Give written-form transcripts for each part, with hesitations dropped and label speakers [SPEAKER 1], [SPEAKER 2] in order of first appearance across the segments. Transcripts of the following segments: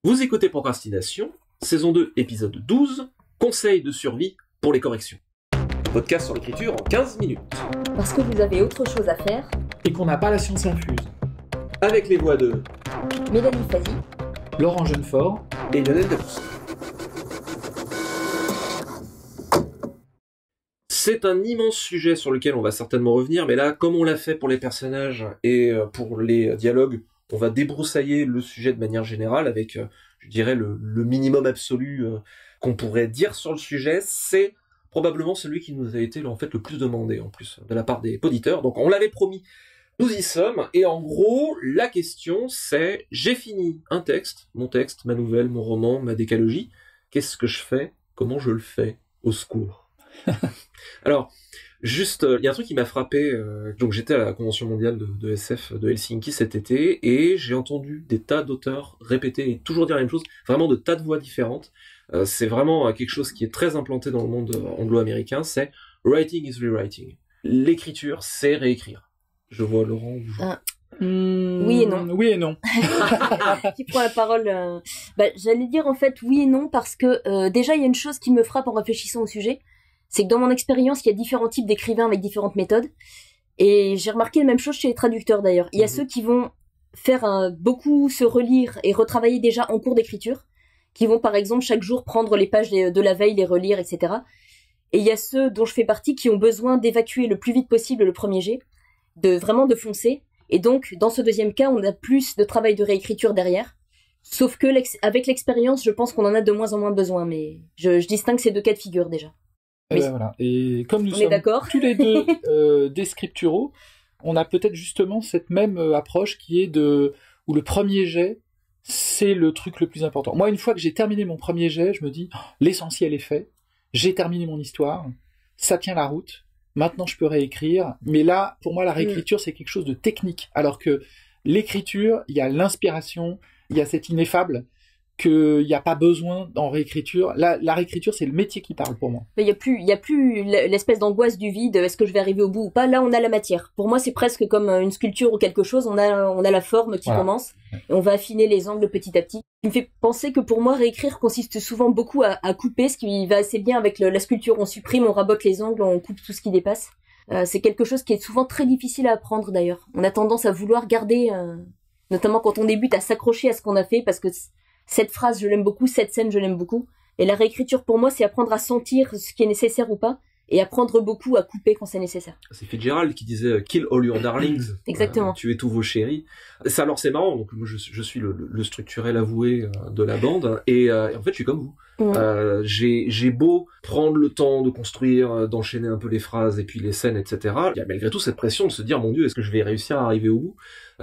[SPEAKER 1] Vous écoutez Procrastination, saison 2, épisode 12, conseils de survie pour les corrections. Podcast sur l'écriture en 15 minutes.
[SPEAKER 2] Parce que vous avez autre chose à faire.
[SPEAKER 3] Et qu'on n'a pas la science infuse.
[SPEAKER 1] Avec les voix de
[SPEAKER 2] Mélanie Fazi,
[SPEAKER 3] Laurent Jeunefort
[SPEAKER 1] et Lionel Debousse. C'est un immense sujet sur lequel on va certainement revenir, mais là, comme on l'a fait pour les personnages et pour les dialogues, on va débroussailler le sujet de manière générale avec, je dirais, le minimum absolu qu'on pourrait dire sur le sujet. C'est probablement celui qui nous a été en fait le plus demandé en plus de la part des auditeurs. Donc on l'avait promis, nous y sommes. Et en gros, la question c'est, j'ai fini un texte, mon texte, ma nouvelle, mon roman, ma décalogie. Qu'est-ce que je fais? Comment je le fais? Au secours. Alors, juste, il y a un truc qui m'a frappé. Donc j'étais à la convention mondiale de SF de Helsinki cet été et j'ai entendu des tas d'auteurs répéter et toujours dire la même chose, vraiment de tas de voix différentes. C'est vraiment quelque chose qui est très implanté dans le monde anglo-américain, c'est writing is rewriting. L'écriture, c'est réécrire. Je vois Laurent.
[SPEAKER 2] Oui et non.
[SPEAKER 3] Oui et non.
[SPEAKER 2] Qui prend la parole j'allais dire en fait oui et non parce que déjà il y a une chose qui me frappe en réfléchissant au sujet, c'est que dans mon expérience il y a différents types d'écrivains avec différentes méthodes et j'ai remarqué la même chose chez les traducteurs d'ailleurs. Il y a ceux qui vont faire beaucoup se relire et retravailler déjà en cours d'écriture, qui vont par exemple chaque jour prendre les pages de la veille, les relire, etc. Et il y a ceux dont je fais partie qui ont besoin d'évacuer le plus vite possible le premier jet, de foncer. Et donc, dans ce deuxième cas, on a plus de travail de réécriture derrière. Sauf que avec l'expérience, je pense qu'on en a de moins en moins besoin. Mais je distingue ces deux cas de figure déjà.
[SPEAKER 3] Voilà. Et comme nous
[SPEAKER 2] on est
[SPEAKER 3] sommes tous les deux des scripturaux, on a peut-être justement cette même approche qui est où le premier jet, c'est le truc le plus important. Moi, une fois que j'ai terminé mon premier jet, je me dis, l'essentiel est fait, j'ai terminé mon histoire, ça tient la route, maintenant je peux réécrire, mais là, pour moi, la réécriture, c'est quelque chose de technique, alors que l'écriture, il y a l'inspiration, il y a cet ineffable, qu'il n'y a pas besoin en réécriture. La réécriture, c'est le métier qui parle pour moi.
[SPEAKER 2] Il y a plus l'espèce d'angoisse du vide, est-ce que je vais arriver au bout ou pas? Là, on a la matière. Pour moi, c'est presque comme une sculpture ou quelque chose, on a la forme qui commence, et on va affiner les angles petit à petit. Il me fait penser que pour moi, réécrire consiste souvent beaucoup à couper, ce qui va assez bien avec la sculpture. On supprime, on rabote les angles, on coupe tout ce qui dépasse. C'est quelque chose qui est souvent très difficile à apprendre d'ailleurs. On a tendance à vouloir garder, notamment quand on débute, à s'accrocher à ce qu'on a fait, parce que cette phrase, je l'aime beaucoup, cette scène, je l'aime beaucoup. Et la réécriture, pour moi, c'est apprendre à sentir ce qui est nécessaire ou pas, et apprendre beaucoup à couper quand c'est nécessaire.
[SPEAKER 1] C'est Fitzgerald qui disait « Kill all your darlings ».
[SPEAKER 2] Exactement.
[SPEAKER 1] Tuez tous vos chéris. Alors c'est marrant, donc moi je suis le structurel avoué de la bande, et en fait je suis comme vous. J'ai beau prendre le temps de construire, d'enchaîner un peu les phrases et puis les scènes, etc. Il y a malgré tout cette pression de se dire « Mon Dieu, est-ce que je vais réussir à arriver au bout ?»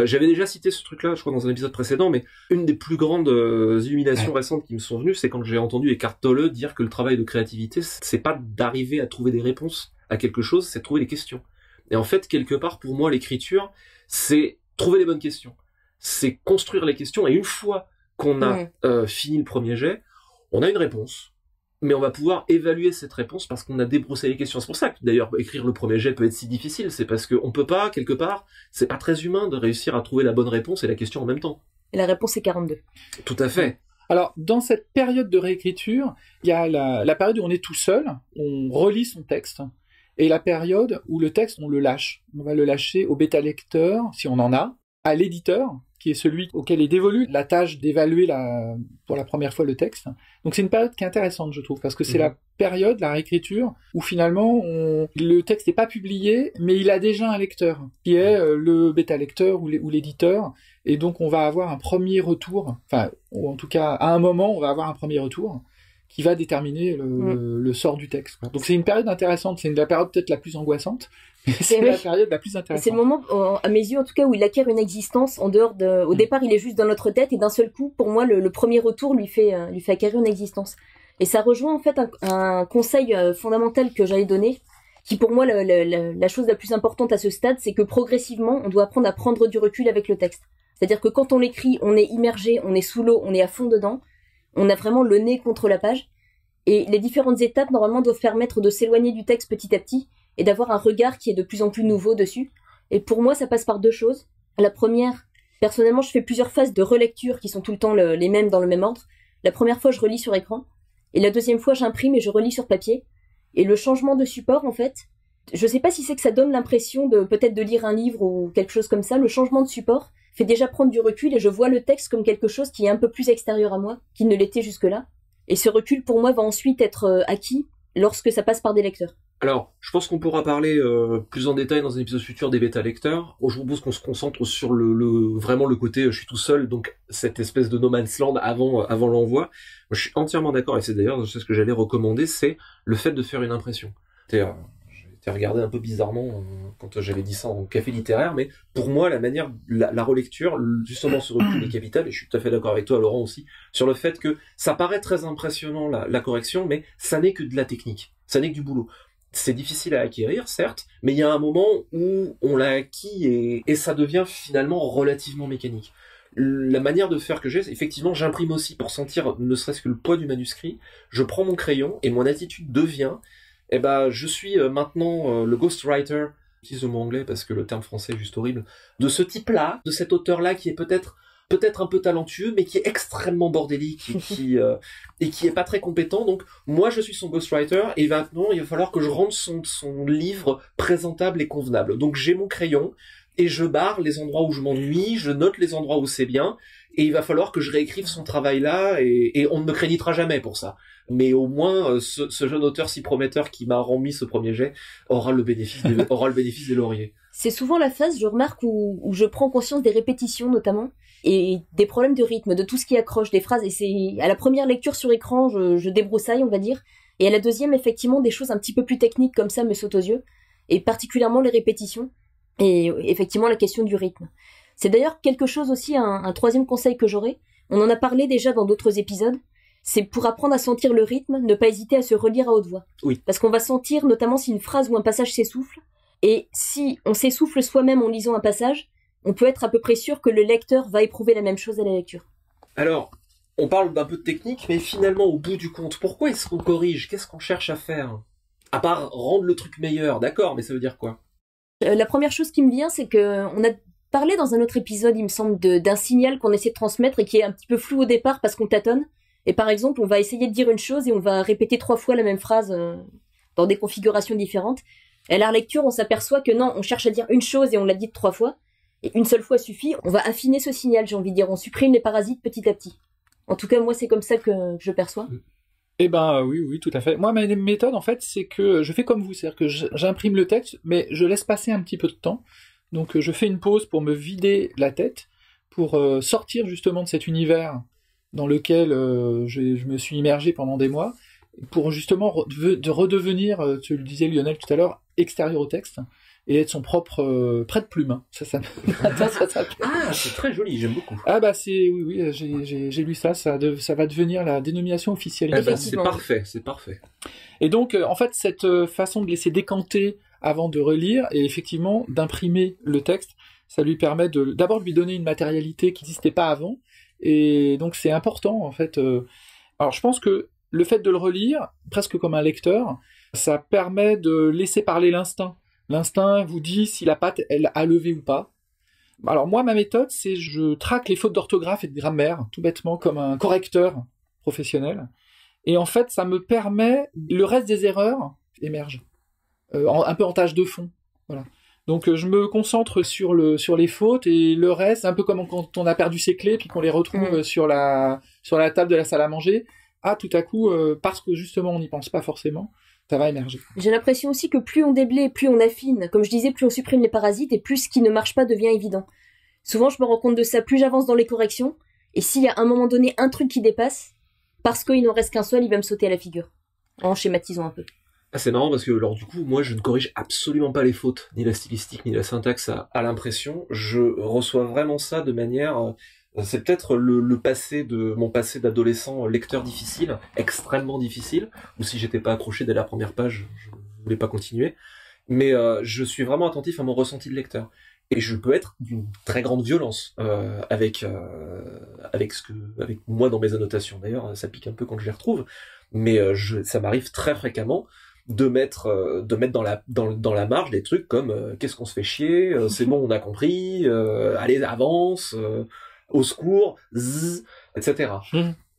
[SPEAKER 1] J'avais déjà cité ce truc-là, je crois, dans un épisode précédent, mais une des plus grandes illuminations récentes qui me sont venues, c'est quand j'ai entendu Eckhart Tolle dire que le travail de créativité, c'est pas d'arriver à trouver des réponses à quelque chose, c'est de trouver des questions. Et en fait, quelque part, pour moi, l'écriture, c'est trouver les bonnes questions. C'est construire les questions, et une fois qu'on a fini le premier jet, on a une réponse. Mais on va pouvoir évaluer cette réponse parce qu'on a débroussé les questions. C'est pour ça que, d'ailleurs, écrire le premier jet peut être si difficile. C'est parce qu'on peut pas, quelque part, c'est pas très humain de réussir à trouver la bonne réponse et la question en même temps.
[SPEAKER 2] Et la réponse est 42.
[SPEAKER 1] Tout à fait.
[SPEAKER 3] Alors, dans cette période de réécriture, il y a la période où on est tout seul, on relit son texte, et la période où le texte, on le lâche. On va le lâcher au bêta-lecteur, si on en a, à l'éditeur, qui est celui auquel est dévolue la tâche d'évaluer pour la première fois le texte. Donc c'est une période qui est intéressante, je trouve, parce que c'est la période, la réécriture, où finalement le texte n'est pas publié, mais il a déjà un lecteur, qui est le bêta-lecteur ou l'éditeur, et donc on va avoir un premier retour, enfin, ou en tout cas, à un moment, on va avoir un premier retour, qui va déterminer le sort du texte. Donc c'est une période intéressante, c'est la période peut-être la plus angoissante, mais c'est la période la plus intéressante.
[SPEAKER 2] C'est le moment, à mes yeux en tout cas, où il acquiert une existence en dehors de... Au départ, il est juste dans notre tête, et d'un seul coup, pour moi, le premier retour lui fait acquérir une existence. Et ça rejoint en fait un conseil fondamental que j'allais donner, qui pour moi, la chose la plus importante à ce stade, c'est que progressivement, on doit apprendre à prendre du recul avec le texte. C'est-à-dire que quand on l'écrit, on est immergé, on est sous l'eau, on est à fond dedans, on a vraiment le nez contre la page, et les différentes étapes, normalement, doivent permettre de s'éloigner du texte petit à petit, et d'avoir un regard qui est de plus en plus nouveau dessus. Et pour moi, ça passe par deux choses. La première, Personnellement, je fais plusieurs phases de relecture qui sont tout le temps les mêmes dans le même ordre. La première fois, je relis sur écran. Et la deuxième fois, j'imprime et je relis sur papier. Et le changement de support, en fait, je sais pas si c'est que ça donne l'impression de peut-être de lire un livre ou quelque chose comme ça. Le changement de support fait déjà prendre du recul et je vois le texte comme quelque chose qui est un peu plus extérieur à moi, qu'il ne l'était jusque-là. Et ce recul, pour moi, va ensuite être acquis lorsque ça passe par des lecteurs.
[SPEAKER 1] Alors, je pense qu'on pourra parler plus en détail dans un épisode futur des bêta-lecteurs. Je vous propose qu'on se concentre sur vraiment le côté je suis tout seul, donc cette espèce de no man's land avant l'envoi. Moi, je suis entièrement d'accord, et c'est d'ailleurs ce que j'allais recommander, c'est le fait de faire une impression. J'ai été regardé un peu bizarrement quand j'avais dit ça en café littéraire, mais pour moi, la relecture, justement ce recul est capital, et je suis tout à fait d'accord avec toi, Laurent, aussi, sur le fait que ça paraît très impressionnant, la correction, mais ça n'est que de la technique, ça n'est que du boulot. C'est difficile à acquérir, certes, mais il y a un moment où on l'a acquis et ça devient finalement relativement mécanique. La manière de faire que j'ai, effectivement, j'imprime aussi pour sentir ne serait-ce que le poids du manuscrit. Je prends mon crayon et mon attitude devient, je suis maintenant le ghostwriter, j'utilise le mot anglais parce que le terme français est juste horrible, de ce type-là, de cet auteur-là qui est peut-être un peu talentueux, mais qui est extrêmement bordélique et qui est pas très compétent. Donc, moi, je suis son ghostwriter et maintenant, il va falloir que je rende son livre présentable et convenable. Donc, j'ai mon crayon et je barre les endroits où je m'ennuie, je note les endroits où c'est bien et il va falloir que je réécrive son travail là et on ne me créditera jamais pour ça. Mais au moins, ce jeune auteur si prometteur qui m'a remis ce premier jet aura le bénéfice des lauriers.
[SPEAKER 2] C'est souvent la phase, je remarque, où je prends conscience des répétitions notamment, et des problèmes de rythme, de tout ce qui accroche des phrases, et c'est à la première lecture sur écran, je débroussaille, on va dire, et à la deuxième, effectivement, des choses un petit peu plus techniques comme ça me sautent aux yeux, et particulièrement les répétitions, et effectivement la question du rythme. C'est d'ailleurs quelque chose aussi, un troisième conseil que j'aurais, on en a parlé déjà dans d'autres épisodes, c'est pour apprendre à sentir le rythme, ne pas hésiter à se relire à haute voix.
[SPEAKER 1] Oui.
[SPEAKER 2] Parce qu'on va sentir notamment si une phrase ou un passage s'essouffle, et si on s'essouffle soi-même en lisant un passage, on peut être à peu près sûr que le lecteur va éprouver la même chose à la lecture.
[SPEAKER 1] Alors, on parle d'un peu de technique, mais finalement, au bout du compte, pourquoi est-ce qu'on corrige ? Qu'est-ce qu'on cherche à faire ? À part rendre le truc meilleur, d'accord, mais ça veut dire quoi ?
[SPEAKER 2] La première chose qui me vient, c'est que on a parlé dans un autre épisode, il me semble, d'un signal qu'on essaie de transmettre et qui est un petit peu flou au départ parce qu'on tâtonne. Et par exemple, on va essayer de dire une chose et on va répéter 3 fois la même phrase dans des configurations différentes. Et à la relecture, on s'aperçoit que non, on cherche à dire une chose et on l'a dit 3 fois. Et une seule fois suffit. On va affiner ce signal, j'ai envie de dire. On supprime les parasites petit à petit. En tout cas, moi, c'est comme ça que je perçois.
[SPEAKER 3] Oui, tout à fait. Moi, ma méthode, en fait, c'est que je fais comme vous. C'est-à-dire que j'imprime le texte, mais je laisse passer un petit peu de temps. Donc, je fais une pause pour me vider la tête, pour sortir justement de cet univers dans lequel je me suis immergé pendant des mois, pour justement redevenir, tu le disais Lionel tout à l'heure, extérieur au texte, et être son propre prête-plume. Ça
[SPEAKER 1] Ah, c'est très joli, j'aime beaucoup.
[SPEAKER 3] Ah oui, j'ai lu ça, ça va devenir la dénomination officielle.
[SPEAKER 1] C'est parfait.
[SPEAKER 3] Et donc, en fait, cette façon de laisser décanter avant de relire, et effectivement d'imprimer le texte, ça lui permet d'abord de lui donner une matérialité qui n'existait pas avant, et donc c'est important, en fait. Alors, je pense que le fait de le relire, presque comme un lecteur, ça permet de laisser parler l'instinct. L'instinct vous dit si la patte, elle a levé ou pas. Alors moi, ma méthode, c'est je traque les fautes d'orthographe et de grammaire, tout bêtement, comme un correcteur professionnel. Et en fait, ça me permet, le reste des erreurs émerge. Un peu en tâche de fond. Voilà. Donc je me concentre sur les fautes et le reste, un peu comme quand on a perdu ses clés puis qu'on les retrouve sur la table de la salle à manger. Ah, tout à coup, parce que justement on n'y pense pas forcément, ça va émerger.
[SPEAKER 2] J'ai l'impression aussi que plus on déblaye, plus on affine. Comme je disais, plus on supprime les parasites et plus ce qui ne marche pas devient évident. Souvent, je me rends compte de ça, plus j'avance dans les corrections, et s'il y a à un moment donné un truc qui dépasse, parce qu'il n'en reste qu'un seul, il va me sauter à la figure. En schématisant un peu.
[SPEAKER 1] Ah, c'est marrant parce que, alors, du coup, moi, je ne corrige absolument pas les fautes, ni la stylistique, ni la syntaxe à l'impression. Je reçois vraiment ça de manière... c'est peut-être mon passé d'adolescent lecteur difficile, extrêmement difficile, ou si j'étais pas accroché dès la première page, je voulais pas continuer. Mais je suis vraiment attentif à mon ressenti de lecteur. Et je peux être d'une très grande violence avec moi dans mes annotations. D'ailleurs, ça pique un peu quand je les retrouve, mais ça m'arrive très fréquemment de mettre dans la marge des trucs comme qu'est-ce qu'on se fait chier, c'est bon, on a compris, allez, avance, au secours, zzz, etc.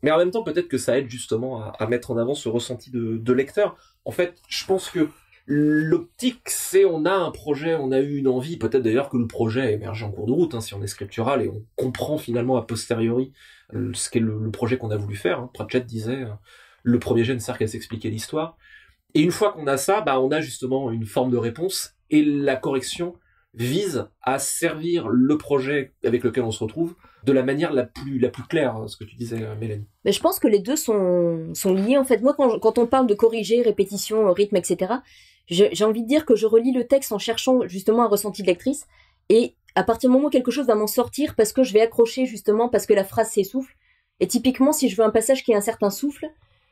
[SPEAKER 1] Mais en même temps, peut-être que ça aide justement à mettre en avant ce ressenti de lecteur. En fait, je pense que l'optique, c'est on a un projet, on a eu une envie, peut-être d'ailleurs que le projet a émergé en cours de route, si on est scriptural, et on comprend finalement a posteriori ce qu'est le projet qu'on a voulu faire. Pratchett disait le premier jet ne sert qu'à s'expliquer l'histoire. Et une fois qu'on a ça, on a justement une forme de réponse, et la correction vise à servir le projet avec lequel on se retrouve de la manière la plus claire, ce que tu disais, Mélanie.
[SPEAKER 2] Mais je pense que les deux sont liés. En fait, moi, quand on parle de corriger, répétition, rythme, etc., j'ai envie de dire que je relis le texte en cherchant justement un ressenti de lectrice, et à partir du moment où quelque chose va m'en sortir, parce que je vais accrocher justement, parce que la phrase s'essouffle, et typiquement, si je veux un passage qui a un certain souffle,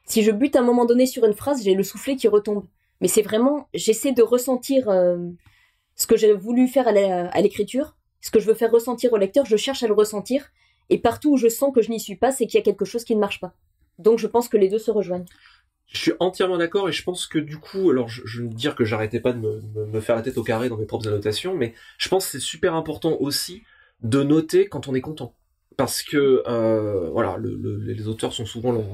[SPEAKER 2] si je bute à un moment donné sur une phrase, j'ai le soufflet qui retombe. Mais c'est vraiment, j'essaie de ressentir ce que j'ai voulu faire à l'écriture, ce que je veux faire ressentir au lecteur, je cherche à le ressentir, et partout où je sens que je n'y suis pas, c'est qu'il y a quelque chose qui ne marche pas. Donc je pense que les deux se rejoignent.
[SPEAKER 1] Je suis entièrement d'accord, et je pense que du coup, alors je veux dire que j'arrêtais pas de me faire la tête au carré dans mes propres annotations, mais je pense que c'est super important aussi de noter quand on est content. Parce que voilà, les auteurs sont souvent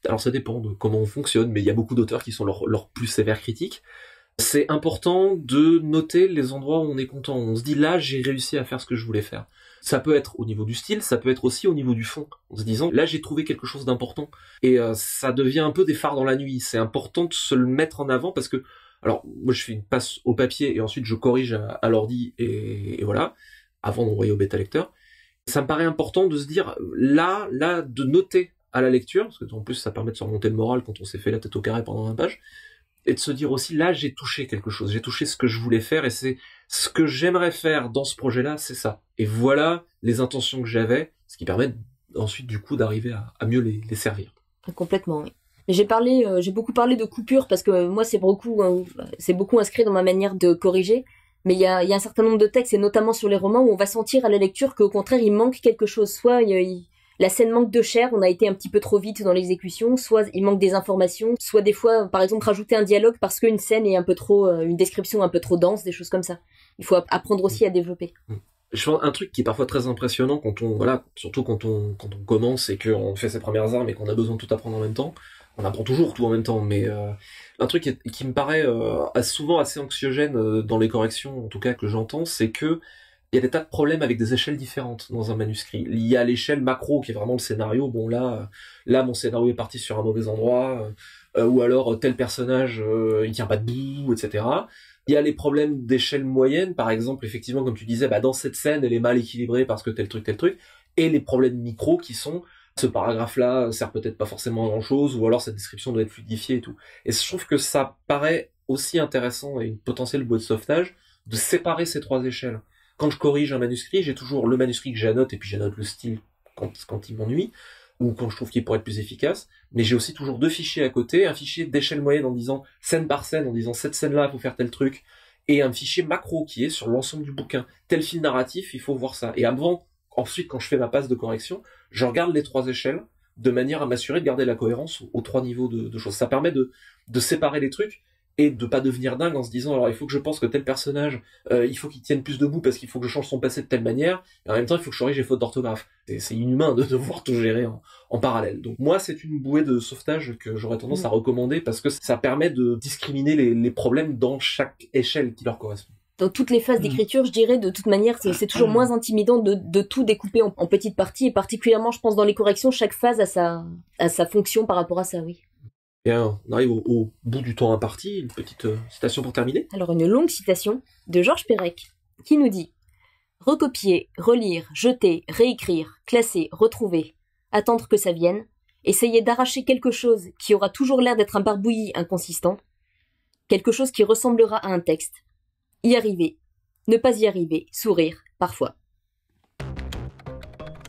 [SPEAKER 1] alors ça dépend de comment on fonctionne, mais il y a beaucoup d'auteurs qui sont leurs plus sévères critiques. C'est important de noter les endroits où on est content. On se dit là, j'ai réussi à faire ce que je voulais faire. Ça peut être au niveau du style, ça peut être aussi au niveau du fond. En se disant là, j'ai trouvé quelque chose d'important. Et ça devient un peu des phares dans la nuit. C'est important de se le mettre en avant parce que, alors moi je fais une passe au papier et ensuite je corrige à l'ordi et voilà, avant d'envoyer au bêta lecteur. Ça me paraît important de se dire là, de noter à la lecture, parce que en plus ça permet de se remonter le moral quand on s'est fait la tête au carré pendant 20 pages, et de se dire aussi là j'ai touché quelque chose, j'ai touché ce que je voulais faire, et c'est ce que j'aimerais faire dans ce projet-là, c'est ça. Et voilà les intentions que j'avais, ce qui permet ensuite du coup d'arriver à mieux les servir.
[SPEAKER 2] Complètement, oui. J'ai beaucoup parlé de coupure parce que moi c'est beaucoup inscrit dans ma manière de corriger. Mais il y a un certain nombre de textes, et notamment sur les romans, où on va sentir à la lecture qu'au contraire, il manque quelque chose. Soit la scène manque de chair, on a été un petit peu trop vite dans l'exécution, soit il manque des informations, soit des fois, par exemple, rajouter un dialogue parce qu'une scène est un peu trop, une description un peu trop dense, des choses comme ça. Il faut apprendre aussi à développer.
[SPEAKER 1] Je pense un truc qui est parfois très impressionnant surtout quand on commence et qu'on fait ses premières armes et qu'on a besoin de tout apprendre en même temps. On apprend toujours tout en même temps, mais un truc qui me paraît souvent assez anxiogène dans les corrections, en tout cas que j'entends, c'est que il y a des tas de problèmes avec des échelles différentes dans un manuscrit. Il y a l'échelle macro qui est vraiment le scénario. Bon là mon scénario est parti sur un mauvais endroit, ou alors tel personnage il tient pas debout, etc. Il y a les problèmes d'échelle moyenne, par exemple, effectivement, comme tu disais, dans cette scène elle est mal équilibrée parce que tel truc, et les problèmes micro qui sont ce paragraphe-là sert peut-être pas forcément à grand-chose, ou alors sa description doit être fluidifiée et tout. Et je trouve que ça paraît aussi intéressant et une potentielle bouée de sauvetage de séparer ces trois échelles. Quand je corrige un manuscrit, j'ai toujours le manuscrit que j'annote, et puis j'annote le style quand il m'ennuie, ou quand je trouve qu'il pourrait être plus efficace, mais j'ai aussi toujours deux fichiers à côté, un fichier d'échelle moyenne en disant scène par scène, en disant cette scène-là, il faut faire tel truc, et un fichier macro qui est sur l'ensemble du bouquin. Tel fil narratif, il faut voir ça. Et ensuite, quand je fais ma passe de correction, je regarde les trois échelles de manière à m'assurer de garder la cohérence aux trois niveaux de choses. Ça permet de séparer les trucs et de pas devenir dingue en se disant alors il faut que je pense que tel personnage il faut qu'il tienne plus debout parce qu'il faut que je change son passé de telle manière, et en même temps il faut que je corrige les fautes d'orthographe. C'est inhumain de devoir tout gérer en parallèle. Donc moi c'est une bouée de sauvetage que j'aurais tendance à recommander parce que ça permet de discriminer les problèmes dans chaque échelle qui leur correspond.
[SPEAKER 2] Dans toutes les phases d'écriture, je dirais, de toute manière, c'est toujours moins intimidant de tout découper en petites parties, et particulièrement, je pense, dans les corrections, chaque phase a sa fonction par rapport à ça, oui.
[SPEAKER 1] Bien, on arrive au bout du temps imparti, une petite citation pour terminer.
[SPEAKER 2] Alors, une longue citation de Georges Perec, qui nous dit « Recopier, relire, jeter, réécrire, classer, retrouver, attendre que ça vienne, essayer d'arracher quelque chose qui aura toujours l'air d'être un barbouillis inconsistant, quelque chose qui ressemblera à un texte, y arriver, ne pas y arriver, sourire, parfois. »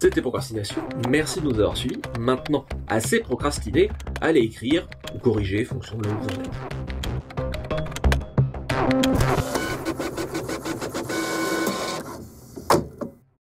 [SPEAKER 1] C'était Procrastination, merci de nous avoir suivis. Maintenant, assez procrastiné, allez écrire ou corriger, fonction de là où vous en êtes.